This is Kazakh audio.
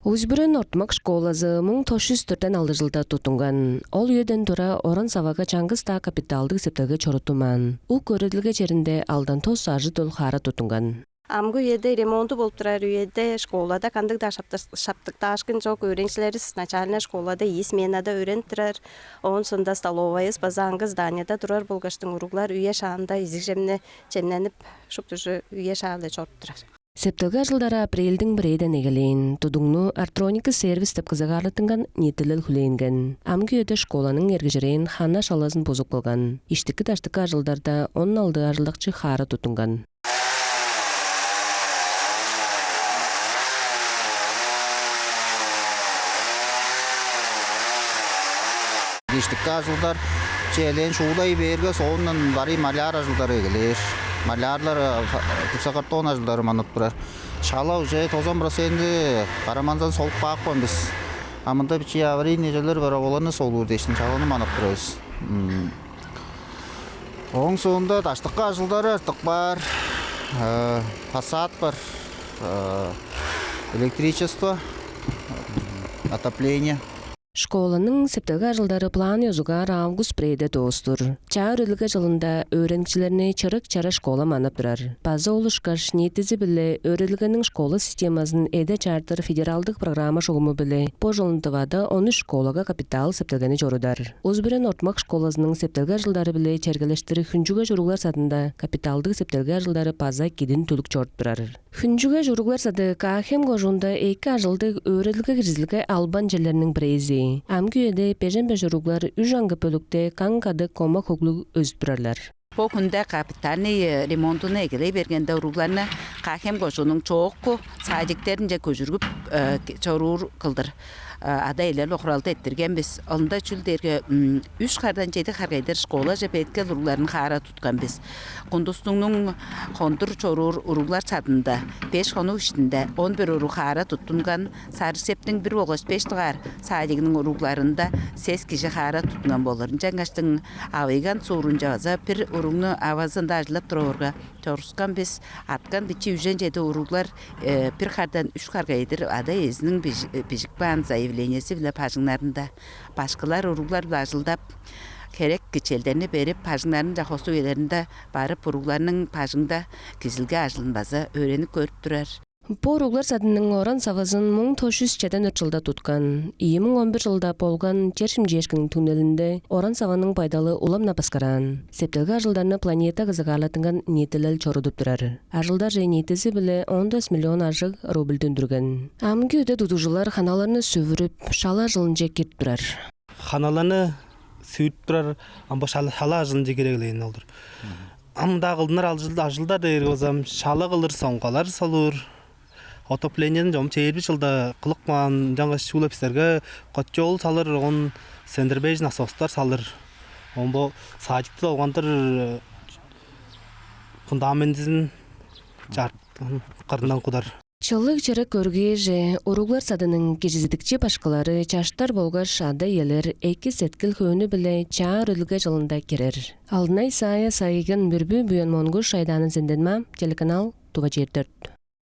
Узбүрен ортмак школасы 1904 алды жылда тутунган. Ол үйеден тура оран савага чаңгыста капиталдык септелге чорутуман. У көрөдүлгө жеринде алдан тос ажы тол хара тутунган. Амгы үйеде ремонту болып тұрар үйеде школада кандык да шаптыкта ашкын жок öğrencileri начальная школада сменада үйрен тұрар. Он сонда столовая базаңгы зданияда тұрар болгаштың уруглар үйе шаанда изигжемне чемненип шуптужу үйе шаалда чорт тұрар. Септелге жылдары апрелдің бірейден егелейін, тудуңну артроника сервис теп кызыгарлытынган нетилел хүлейінген. Амгы өйді школаның ергежерейін ханна шаласын бозук болған. Иштікі таштыққа жылдарда onun алды ажылдақчы хары тутунган. Geçtikte жылдар çelen şuğday berge soğundan bari malyar жылдары егелер. Malyarlar Сакартон жылдары манып тұрар. Шала уже 90% қарамандан солып бақпын біз. Амында бичи аварийный жерлер бар, оланы солуыр дештін шаланы манып тұрабыз. Оң соңында таштыққа жылдары артық бар, фасад бар, электричество, отопление. Школаның септелге жылдары план язугар август прейде достур. Ча өрілгі жылында öğrencilerini çarık çara школа манып тұрар. Bazı oluşkaş netizi bile öğretilgenin школа системасының эде чартыр федералдық программа шоғымы біле. По жылындывада 13 школаға капитал септелгені жорудар. Озбірен ортмақ школасының септелге жылдары біле чергелештері хүнжуге жоруглар садында капиталдық септелге жылдары паза кедін түлік чорт тұрар. Хүнжуге жоруглар сады кахем гожунда 2 жылдық öğretilge кірізілге албан жерлерінің бірейзи. Амгүйеде пежембе жоруглар үжаңғы пөлікте қаңқады кома хоглу өздбірерлер. По күнде капитальный ремонтуна егелей бергенде уругларына қахем гожунun çoğu sadikтерінже көжіргіп çoruğur kıldır. Ada ilerle okuralda ettirgen biz. Alında çüldерге 3 қардан жеді қарғайдар школа жепетке уругларын қара tutkan biz. Kundustunun kondur çoruğur uruглар çadında 5 konu üstünde 11 uruğ қара tutungan sarıseptin 1.5 tığar sadikinin uruгларында 8 kişi қара tutungan bolır. Жаңаштың avaygan soğurunca aza bir uruğunu avazında ajlap тұрorga çoruskan biz atkan biçi üjen jedi uruглар bir қардан 3 қарғайдар ada ezinin bijikban zayıflenyesi bile pajınlarında başkalar uruглар ajıldap kerek geçellerini berip pajınların jahosu üyelerinde barıp uruгларның pajında gizilge ajılınbazı öğrenip görüp durar. Bu uruглар sadının oran savazın 1904 жылда tutkan. 2011 жылда болған Чершим-Жешкин туннелінде oran savanın пайдалы уламна баскаран. Септелге ажылдарны планета кызыгарлатынган нетелел чорудуп турар. Ажылдар же нетесі біле 14 миллион ажыг рубль дүндірген. Амгы өте тутужылар ханаларны сөвіріп, шала жылынже кет турар. Ханаларны сүйіп тұрар, амба шала жылынже керегілейін олdur. Амда қылдынар ажылдар дейір қозам, шала қылыр соңғалар салыр. Отопленияның жом 20 жылда қылықман жаңға шулапистерге қатчол салыр, он сендербейж насостар салыр. Он бұл садикті олғандыр фундаментізін қырынан құдар. Чыллык жері көрге же уруглар садының кежіздікче башқалары чаштар болға шады елер 2 сеткіл көні біле ча өрілге жылында керер. Алдынай сайы сайыгын бүрбі бүйен монгуш шайданы зенденма телеканал Туva 4.